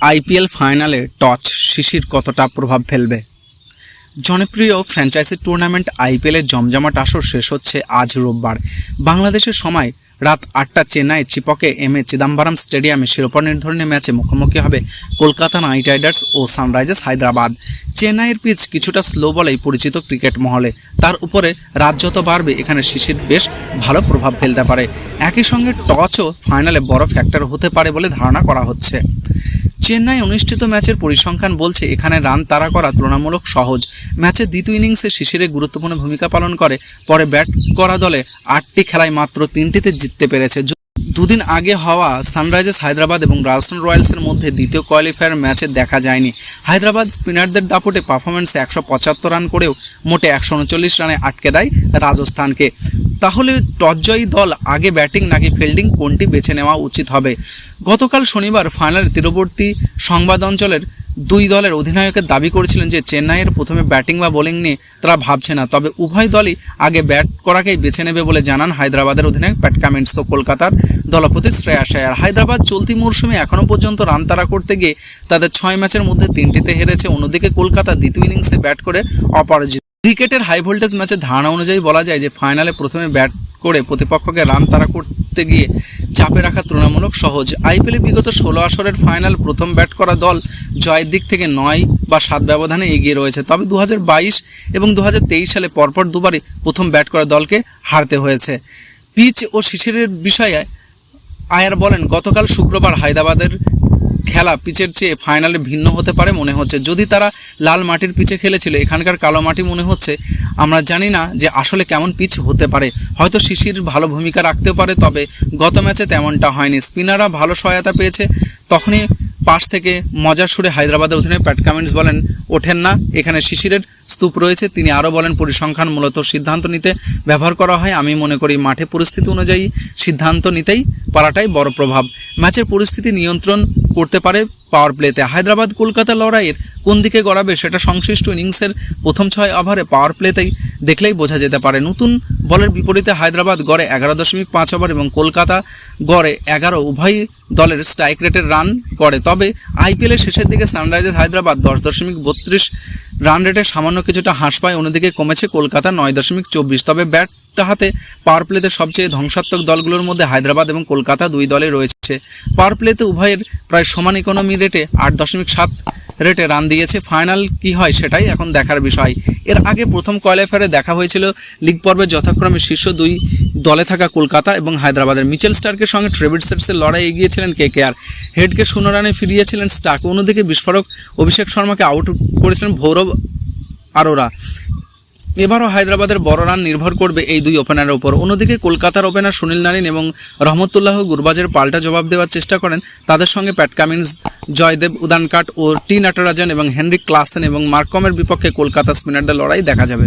IPL ফাইনালে touch শিশির কতটা প্রভাব ফেলবে? জনপ্রিয় ফ্র্যাঞ্চাইজি টুর্নামেন্ট আইপিএলের জমজমাট আসর শেষ হচ্ছে আজ রোববার বাংলাদেশের সময় রাত 8টা চেন্নাই চিপকে এমএ চিদাম্বরম স্টেডিয়ামে শিরোপা নির্ধারণী ম্যাচে মুখোমুখি হবে কলকাতা নাইট রাইডার্স ও সানরাইজার্স হায়দ্রাবাদ। চেন্নাইয়ের পিচ কিছুটা স্লো বলেই পরিচিত ক্রিকেট মহলে, তার উপরে রাত যত বাড়বে এখানে শিশির বেশ ভালো প্রভাব ফেলতে পারে। একই সঙ্গে টচও ফাইনালে বড় ফ্যাক্টর হতে পারে বলে ধারণা করা হচ্ছে। চেন্নাই অনুষ্ঠিত ম্যাচের পরিসংখ্যান বলছে এখানে রান তাড়া করা তুলনামূলক সহজ। ম্যাচের দ্বিতীয় ইনিংসে শিশিরে গুরুত্বপূর্ণ ভূমিকা পালন করে, পরে ব্যাট করা দলে 8টি খেলায় মাত্র 3টিতে জিততে পেরেছে। দুদিন আগে হওয়া সানরাইজার্স হায়দ্রাবাদ এবং রাজস্থান রয়্যালসের মধ্যে দ্বিতীয় কোয়ালিফায়ার ম্যাচে দেখা যায়নি। হায়দ্রাবাদ স্পিনারদের দাপটে পারফরমেন্সে 175 রান করেও মোটে 139 রানে আটকে দেয় রাজস্থানকে। তাহলে টসজয়ী দল আগে ব্যাটিং নাকি ফিল্ডিং কোনটি বেছে নেওয়া উচিত হবে? গতকাল শনিবার ফাইনালের তীরবর্তী সংবাদ অঞ্চলের দুই দলের অধিনায়কের দাবি করেছিলেন যে চেন্নাইয়ের প্রথমে ব্যাটিং বা বোলিং নিয়ে তারা ভাবছে না, তবে উভয় দলই আগে ব্যাট করাকেই বেছে নেবে বলে জানান হায়দ্রাবাদের অধিনায়ক প্যাট কামিন্স ও কলকাতার দলপতি শ্রেয়াস আয়ার। হায়দ্রাবাদ চলতি মরশুমে এখনও পর্যন্ত রান তাড়া করতে গিয়ে তাদের 6 ম্যাচের মধ্যে 3টিতে হেরেছে। অন্যদিকে কলকাতা দ্বিতীয় ইনিংসে ব্যাট করে অপরাজিত। ক্রিকেটের হাই ভোল্টেজ ম্যাচের ধারণা অনুযায়ী বলা যায় যে ফাইনালে প্রথমে ব্যাট করে প্রতিপক্ষকে রান তাড়া করতে গিয়ে চাপে রাখা তুলনামূলক সহজ। আইপিএলে বিগত 16 আসরের ফাইনাল প্রথম ব্যাট করা দল জয়ের দিক থেকে 9 বা 7 ব্যবধানে এগিয়ে রয়েছে। তবে 2022 এবং 2023 সালে পরপর দুবারই প্রথম ব্যাট করা দলকে হারতে হয়েছে। পিচ ও শিশিরের বিষয়ে আয়ার বলেন, গতকাল শুক্রবার হায়দ্রাবাদের খেলা পিচের চেয়ে ফাইনালে ভিন্ন হতে পারে মনে হচ্ছে। যদি তারা লাল মাটির পিচে খেলেছিল, এখানকার কালো মাটি মনে হচ্ছে। আমরা জানি না যে আসলে কেমন পিচ হতে পারে, হয়তো শিশির ভালো ভূমিকা রাখতেও পারে, তবে গত ম্যাচে তেমনটা হয়নি। স্পিনাররা ভালো সহায়তা পেয়েছে। তখনই পাশ থেকে মজার সুরে হায়দ্রাবাদের অধিনায়ক প্যাট কামিন্স বলেন, ওঠেন না, এখানে শিশিরের স্তূপ রয়েছে। তিনি আরও বলেন, পরিসংখ্যান মূলত সিদ্ধান্ত নিতে ব্যবহার করা হয়। আমি মনে করি মাঠে পরিস্থিতি অনুযায়ী সিদ্ধান্ত নিতেই পারাটাই বড় প্রভাব। ম্যাচের পরিস্থিতি নিয়ন্ত্রণ করতে পারে পাওয়ার প্লেতে। হায়দ্রাবাদ কলকাতা লড়াইয়ের কোন দিকে গড়াবে সেটা সংশ্লিষ্ট ইনিংসের প্রথম 6 ওভারে পাওয়ার প্লেতেই দেখলেই বোঝা যেতে পারে। নতুন বলের বিপরীতে হায়দ্রাবাদ গড়ে 11.5 ওভার এবং কলকাতা গড়ে 11। উভয় দলের স্ট্রাইক রেটের রান করে। তবে আইপিএলের শেষের দিকে সানরাইজার্স হায়দ্রাবাদ 10.32 রান রেটে সামান্য কিছুটা হ্রাস পায়। অন্যদিকে কমেছে কলকাতা 9.24। তবে ব্যাট হাতে পাওয়ার প্লেতে সবচেয়ে ধ্বংসাত্মক দলগুলোর মধ্যে হায়দ্রাবাদ এবং কলকাতা দুই দলে রয়েছে। পাওয়ার প্লেতে উভয়ের প্রায় সমান ইকোনমি রেটে 8.7 রেটে রান দিয়েছে। ফাইনাল কি হয় সেটাই এখন দেখার বিষয়। এর আগে প্রথম কোয়ালিফায়ারে দেখা হয়েছিল লিগ পর্বে যথাক্রমে শীর্ষ 2 দলে থাকা কলকাতা এবং হায়দ্রাবাদের। মিচেল স্টার্কের সঙ্গে ট্রেভিড সেটসের লড়াই এগিয়েছিলেন কেকেআর। হেডকে 0 রানে ফিরিয়েছিলেন স্টার্ক। অন্যদিকে বিস্ফোরক অভিষেক শর্মাকে আউট করেছিলেন ভৌরব আরোরা। এবারও হায়দ্রাবাদের বড় রান নির্ভর করবে এই দুই ওপেনারের উপর। অন্যদিকে কলকাতার ওপেনার সুনীল নারিন এবং রহমতুল্লাহ গুরবাজের পাল্টা জবাব দেওয়ার চেষ্টা করেন। তাদের সঙ্গে প্যাট কামিন্স, জয়দেব উদানকাট ও টি নাটরাজন এবং হেনরিক ক্লাসেন এবং মার্কমের বিপক্ষে কলকাতা স্পিনারদের লড়াই দেখা যাবে।